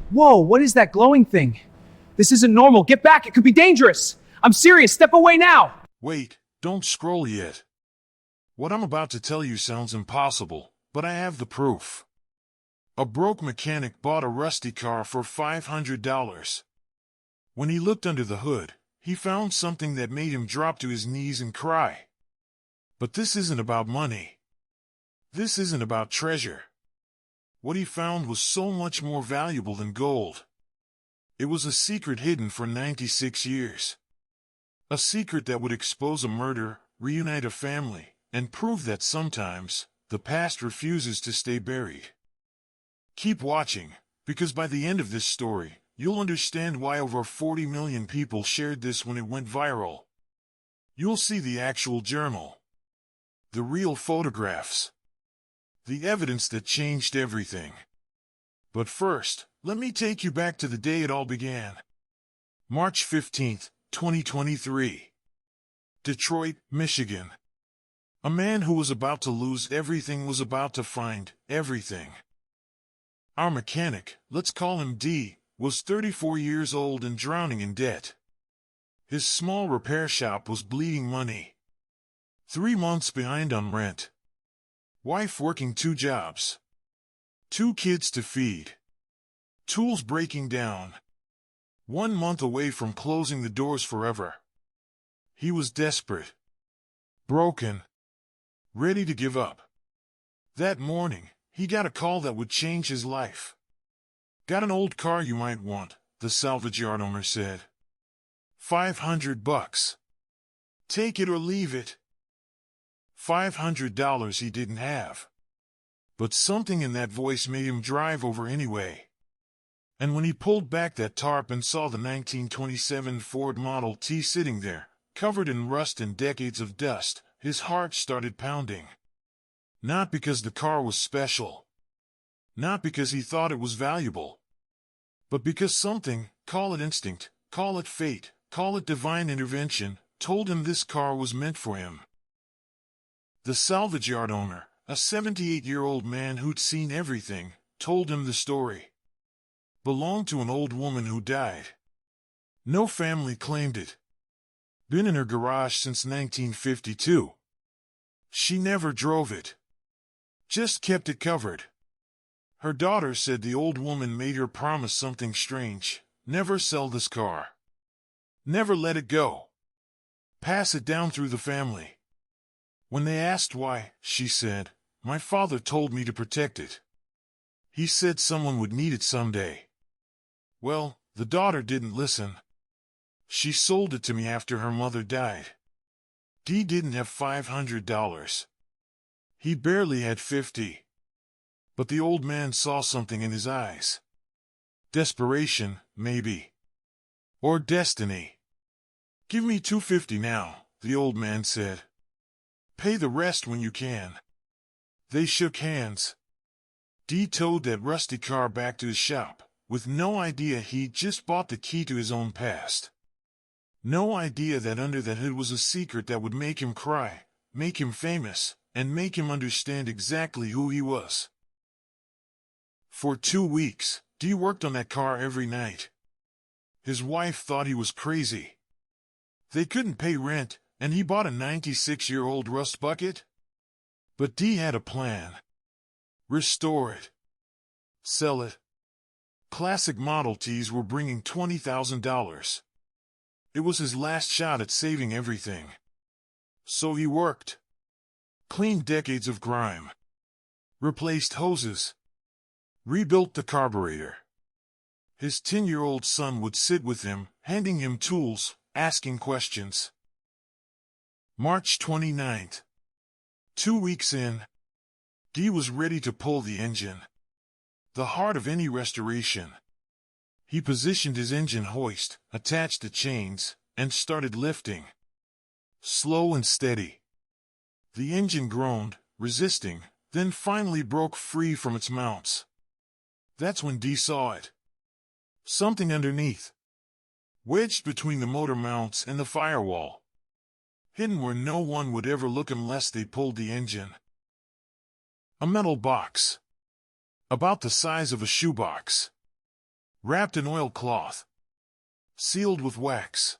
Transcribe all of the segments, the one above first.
Whoa, what is that glowing thing? This isn't normal. Get back, it could be dangerous. I'm serious, step away now. Wait, don't scroll yet. What I'm about to tell you sounds impossible, but I have the proof. A broke mechanic bought a rusty car for $500. When he looked under the hood, he found something that made him drop to his knees and cry. But this isn't about money. This isn't about treasure. What he found was so much more valuable than gold. It was a secret hidden for 96 years. A secret that would expose a murder, reunite a family, and prove that sometimes, the past refuses to stay buried. Keep watching, because by the end of this story, you'll understand why over 40 million people shared this when it went viral. You'll see the actual journal. The real photographs. The evidence that changed everything. But first, let me take you back to the day it all began. March 15th, 2023. Detroit, Michigan. A man who was about to lose everything was about to find everything. Our mechanic, let's call him D, was 34 years old and drowning in debt. His small repair shop was bleeding money. 3 months behind on rent. Wife working 2 jobs. 2 kids to feed. Tools breaking down. 1 month away from closing the doors forever. He was desperate. Broken. Ready to give up. That morning, he got a call that would change his life. Got an old car you might want, the salvage yard owner said. $500. Take it or leave it. $500 he didn't have. But something in that voice made him drive over anyway. And when he pulled back that tarp and saw the 1927 Ford Model T sitting there, covered in rust and decades of dust, his heart started pounding. Not because the car was special. Not because he thought it was valuable. But because something, call it instinct, call it fate, call it divine intervention, told him this car was meant for him. The salvage yard owner, a 78-year-old man who'd seen everything, told him the story. Belonged to an old woman who died. No family claimed it. Been in her garage since 1952. She never drove it. Just kept it covered. Her daughter said the old woman made her promise something strange. Never sell this car. Never let it go. Pass it down through the family. When they asked why, she said, "My father told me to protect it. He said someone would need it someday." Well, the daughter didn't listen. She sold it to me after her mother died. Dee didn't have $500. He barely had 50. But the old man saw something in his eyes. Desperation, maybe. Or destiny. "Give me $250 now," the old man said. "Pay the rest when you can." They shook hands. Dee towed that rusty car back to his shop, with no idea he'd just bought the key to his own past. No idea that under that hood was a secret that would make him cry, make him famous, and make him understand exactly who he was. For 2 weeks, Dee worked on that car every night. His wife thought he was crazy. They couldn't pay rent, and he bought a 96-year-old rust bucket? But Dee had a plan. Restore it. Sell it. Classic Model Ts were bringing $20,000. It was his last shot at saving everything. So he worked. Cleaned decades of grime. Replaced hoses. Rebuilt the carburetor. His 10-year-old son would sit with him, handing him tools, asking questions. March 29th. 2 weeks in, Dee was ready to pull the engine. The heart of any restoration. He positioned his engine hoist, attached the chains, and started lifting. Slow and steady. The engine groaned, resisting, then finally broke free from its mounts. That's when Dee saw it. Something underneath. Wedged between the motor mounts and the firewall. Hidden where no one would ever look unless they pulled the engine. A metal box. About the size of a shoebox. wrapped in oilcloth, sealed with wax.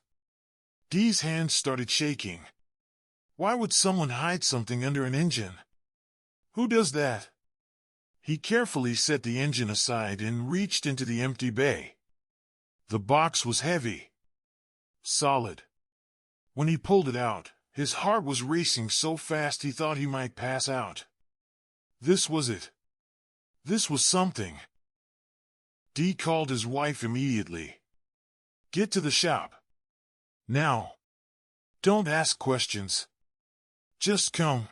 Dee's hands started shaking. Why would someone hide something under an engine? Who does that? He carefully set the engine aside and reached into the empty bay. The box was heavy, solid. When he pulled it out, his heart was racing so fast he thought he might pass out. This was it. This was something. Dee called his wife immediately. Get to the shop. Now. Don't ask questions. Just come.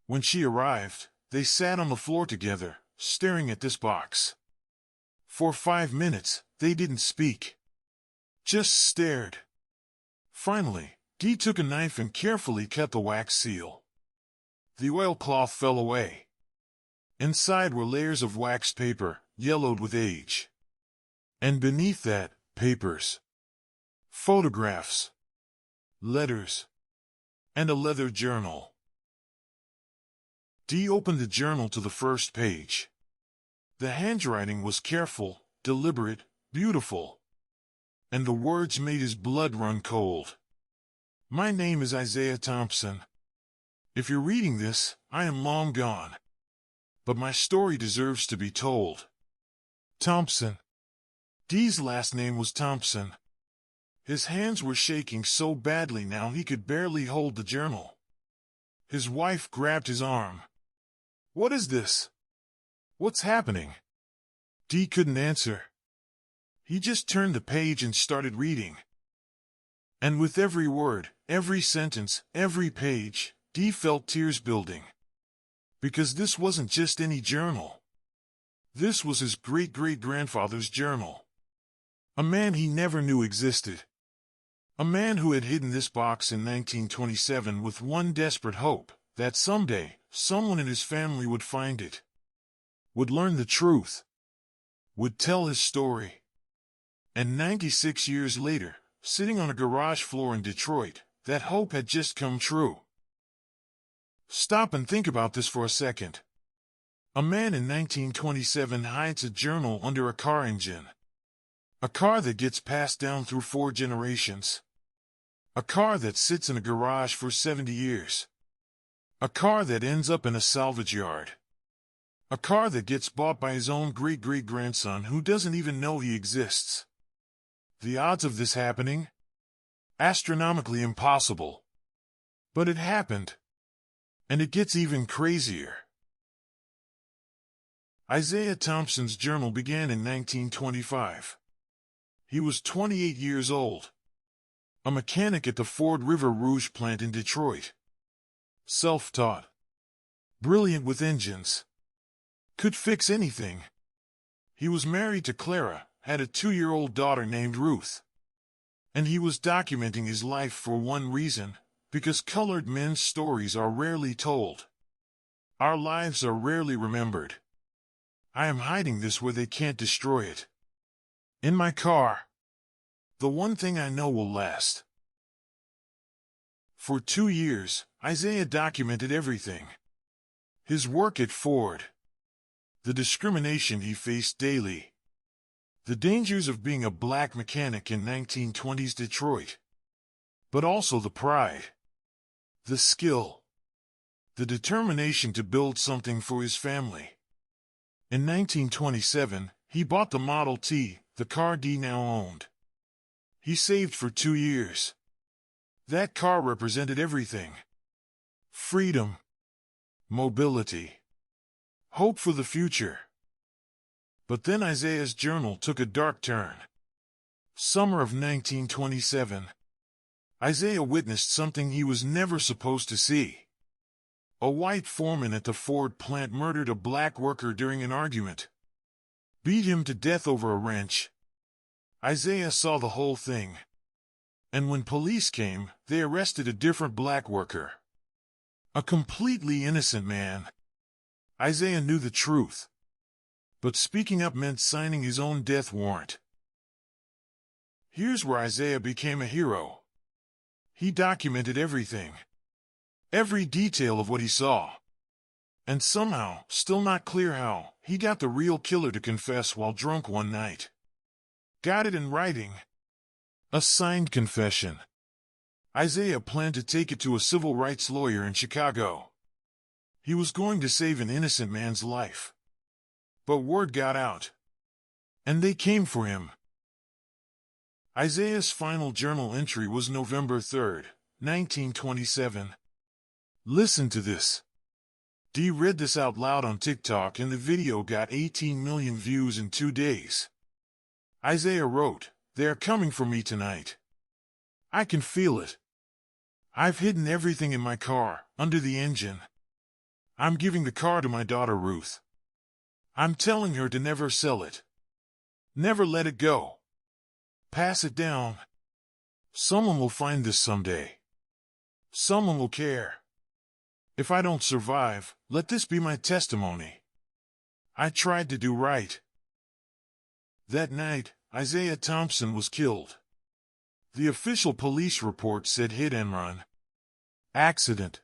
When she arrived, they sat on the floor together, staring at this box. For 5 minutes, they didn't speak. Just stared. Finally, Dee took a knife and carefully cut the wax seal. The oilcloth fell away. Inside were layers of waxed paper, yellowed with age. And beneath that, papers. Photographs. Letters. And a leather journal. Dee opened the journal to the first page. The handwriting was careful, deliberate, beautiful. And the words made his blood run cold. My name is Isaiah Thompson. If you're reading this, I am long gone. But my story deserves to be told. Thompson. Dee's last name was Thompson. His hands were shaking so badly now he could barely hold the journal. His wife grabbed his arm. What is this? What's happening? Dee couldn't answer. He just turned the page and started reading. And with every word, every sentence, every page, Dee felt tears building. Because this wasn't just any journal. This was his great-great-grandfather's journal. A man he never knew existed. A man who had hidden this box in 1927 with one desperate hope, that someday, someone in his family would find it. Would learn the truth. Would tell his story. And 96 years later, sitting on a garage floor in Detroit, that hope had just come true. Stop and think about this for a second. A man in 1927 hides a journal under a car engine. A car that gets passed down through 4 generations. A car that sits in a garage for 70 years. A car that ends up in a salvage yard. A car that gets bought by his own great-great-grandson who doesn't even know he exists. The odds of this happening? Astronomically impossible. But it happened. And it gets even crazier. Isaiah Thompson's journal began in 1925. He was 28 years old. A mechanic at the Ford River Rouge plant in Detroit. Self-taught. Brilliant with engines. Could fix anything. He was married to Clara, had a 2-year-old daughter named Ruth. And he was documenting his life for one reason, because colored men's stories are rarely told. Our lives are rarely remembered. I am hiding this where they can't destroy it. In my car. The one thing I know will last. For 2 years, Isaiah documented everything. His work at Ford. The discrimination he faced daily. The dangers of being a black mechanic in 1920s Detroit. But also the pride. The skill. The determination to build something for his family. In 1927, he bought the Model T, the car Dee now owned. He saved for 2 years. That car represented everything. Freedom. Mobility. Hope for the future. But then Isaiah's journal took a dark turn. Summer of 1927. Isaiah witnessed something he was never supposed to see. A white foreman at the Ford plant murdered a black worker during an argument. Beat him to death over a wrench. Isaiah saw the whole thing. And when police came, they arrested a different black worker. A completely innocent man. Isaiah knew the truth. But speaking up meant signing his own death warrant. Here's where Isaiah became a hero. He documented everything. Every detail of what he saw. And somehow, still not clear how, he got the real killer to confess while drunk one night. Got it in writing. A signed confession. Isaiah planned to take it to a civil rights lawyer in Chicago. He was going to save an innocent man's life. But word got out. And they came for him. Isaiah's final journal entry was November 3rd, 1927. Listen to this. Dee read this out loud on TikTok and the video got 18 million views in 2 days. Isaiah wrote, "They are coming for me tonight. I can feel it. I've hidden everything in my car, under the engine. I'm giving the car to my daughter Ruth. I'm telling her to never sell it. Never let it go. Pass it down. Someone will find this someday. Someone will care. If I don't survive, let this be my testimony. I tried to do right." That night, Isaiah Thompson was killed. The official police report said hit and run. Accident.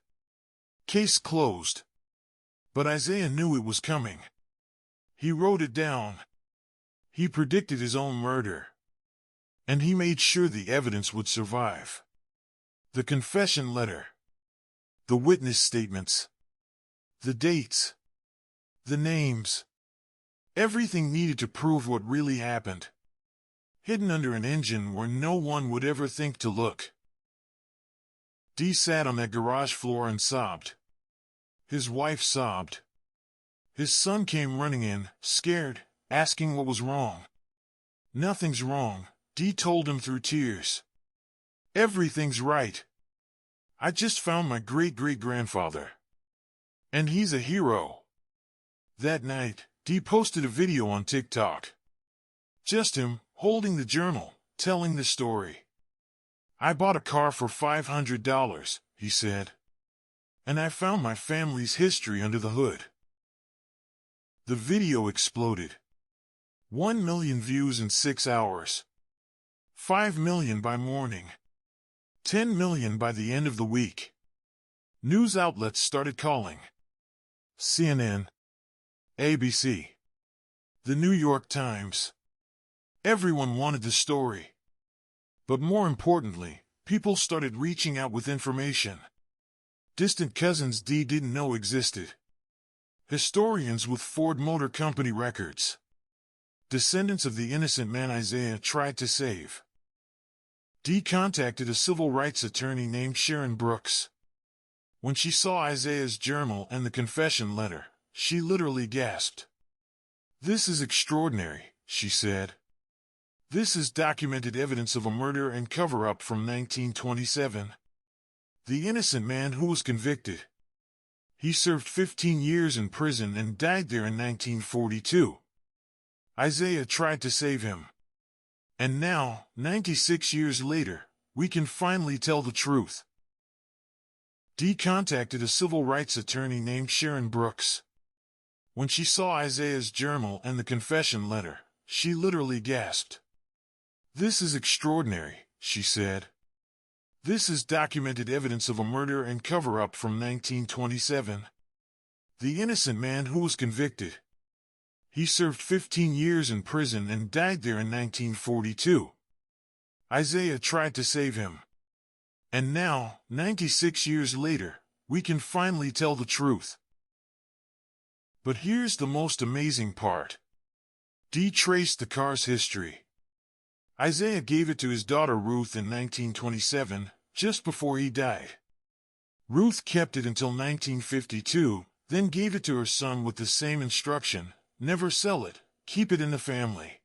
Case closed. But Isaiah knew it was coming. He wrote it down. He predicted his own murder. And he made sure the evidence would survive. The confession letter. The witness statements. The dates. The names. Everything needed to prove what really happened. Hidden under an engine where no one would ever think to look. Dee sat on that garage floor and sobbed. His wife sobbed. His son came running in, scared, asking what was wrong. "Nothing's wrong," Dee told him through tears. "Everything's right. I just found my great-great-grandfather. And he's a hero." That night, Dee posted a video on TikTok. Just him, holding the journal, telling the story. "I bought a car for $500, he said. And I found my family's history under the hood." The video exploded. 1 million views in 6 hours. 5 million by morning. 10 million by the end of the week. News outlets started calling. CNN. ABC. The New York Times. Everyone wanted the story. But more importantly, people started reaching out with information. Distant cousins Dee didn't know existed. Historians with Ford Motor Company records. Descendants of the innocent man Isaiah tried to save. Dee contacted a civil rights attorney named Sharon Brooks. When she saw Isaiah's journal and the confession letter, she literally gasped. "This is extraordinary," she said. "This is documented evidence of a murder and cover-up from 1927. The innocent man who was convicted. He served 15 years in prison and died there in 1942. Isaiah tried to save him. And now, 96 years later, we can finally tell the truth." Dee contacted a civil rights attorney named Sharon Brooks. When she saw Isaiah's journal and the confession letter, she literally gasped. "This is extraordinary," she said. "This is documented evidence of a murder and cover-up from 1927. The innocent man who was convicted. He served 15 years in prison and died there in 1942. Isaiah tried to save him. And now, 96 years later, we can finally tell the truth." But here's the most amazing part. Dee traced the car's history. Isaiah gave it to his daughter Ruth in 1927, just before he died. Ruth kept it until 1952, then gave it to her son with the same instruction: never sell it, keep it in the family.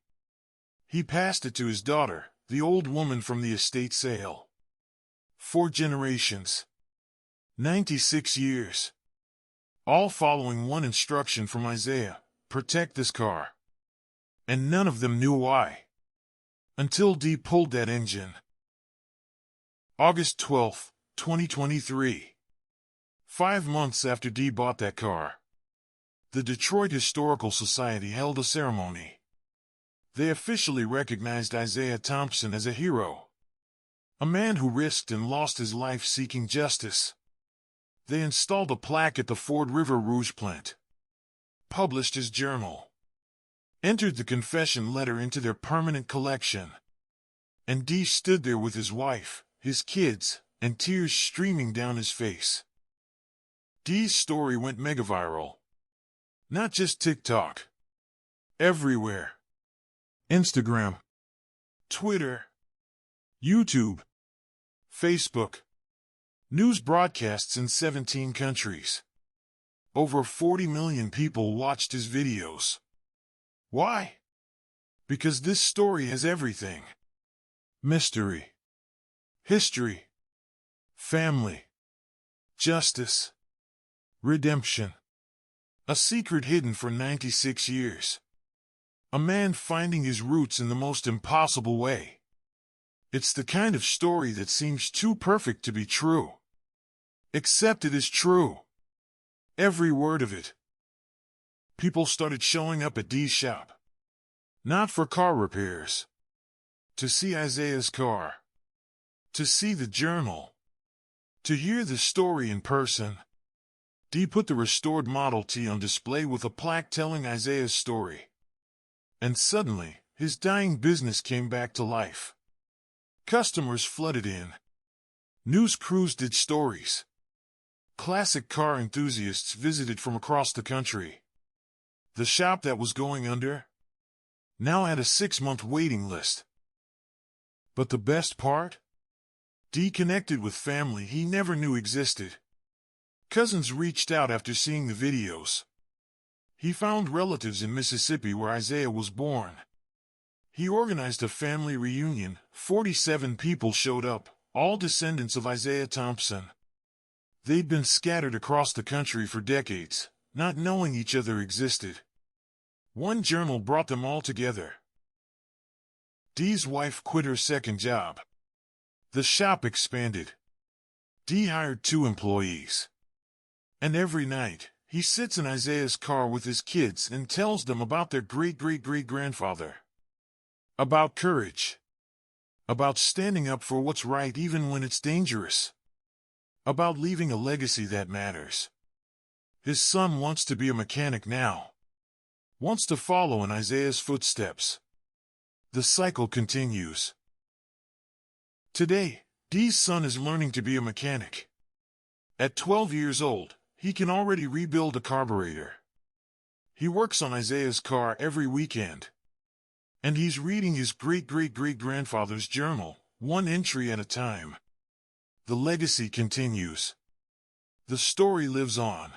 He passed it to his daughter, the old woman from the estate sale. 4 generations. 96 years. All following one instruction from Isaiah: protect this car. And none of them knew why. Until Dee pulled that engine. August 12, 2023. 5 months after Dee bought that car, the Detroit Historical Society held a ceremony. They officially recognized Isaiah Thompson as a hero. A man who risked and lost his life seeking justice. They installed a plaque at the Ford River Rouge plant. Published his journal. entered the confession letter into their permanent collection. And Dee stood there with his wife, his kids, and tears streaming down his face. Dee's story went mega viral. Not just TikTok. Everywhere. Instagram, Twitter, YouTube, Facebook. News broadcasts in 17 countries. Over 40 million people watched his videos. Why? Because this story has everything. Mystery, history, family, justice, redemption. A secret hidden for 96 years. A man finding his roots in the most impossible way. It's the kind of story that seems too perfect to be true. Except it is true. Every word of it. People started showing up at Dee's shop. Not for car repairs. To see Isaiah's car. To see the journal. To hear the story in person. Dee put the restored Model T on display with a plaque telling Isaiah's story. And suddenly, his dying business came back to life. Customers flooded in. News crews did stories. Classic car enthusiasts visited from across the country. The shop that was going under now had a 6-month waiting list. But the best part? Dee connected with family he never knew existed. Cousins reached out after seeing the videos. He found relatives in Mississippi where Isaiah was born. He organized a family reunion. 47 people showed up, all descendants of Isaiah Thompson. They'd been scattered across the country for decades, not knowing each other existed. One journal brought them all together. Dee's wife quit her second job. The shop expanded. Dee hired 2 employees. And every night, he sits in Isaiah's car with his kids and tells them about their great-great-great-grandfather. About courage. About standing up for what's right even when it's dangerous. About leaving a legacy that matters. His son wants to be a mechanic now. Wants to follow in Isaiah's footsteps. The cycle continues. Today, Dee's son is learning to be a mechanic. At 12 years old, he can already rebuild a carburetor. He works on Isaiah's car every weekend. And he's reading his great-great-great-grandfather's journal, one entry at a time. The legacy continues. The story lives on.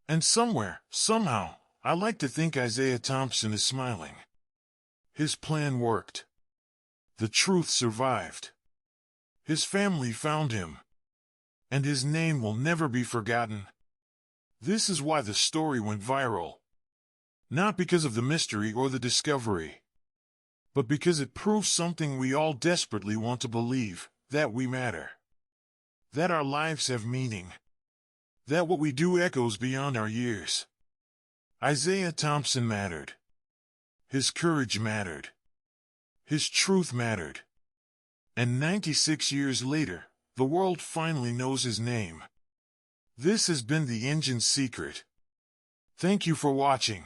And somewhere, somehow, I like to think Isaiah Thompson is smiling. His plan worked. The truth survived. His family found him. And his name will never be forgotten. This is why the story went viral. Not because of the mystery or the discovery, but because it proves something we all desperately want to believe, that we matter. That our lives have meaning. That what we do echoes beyond our years. Isaiah Thompson mattered. His courage mattered. His truth mattered. And 96 years later, the world finally knows his name. This has been The Engine's Secret. Thank you for watching.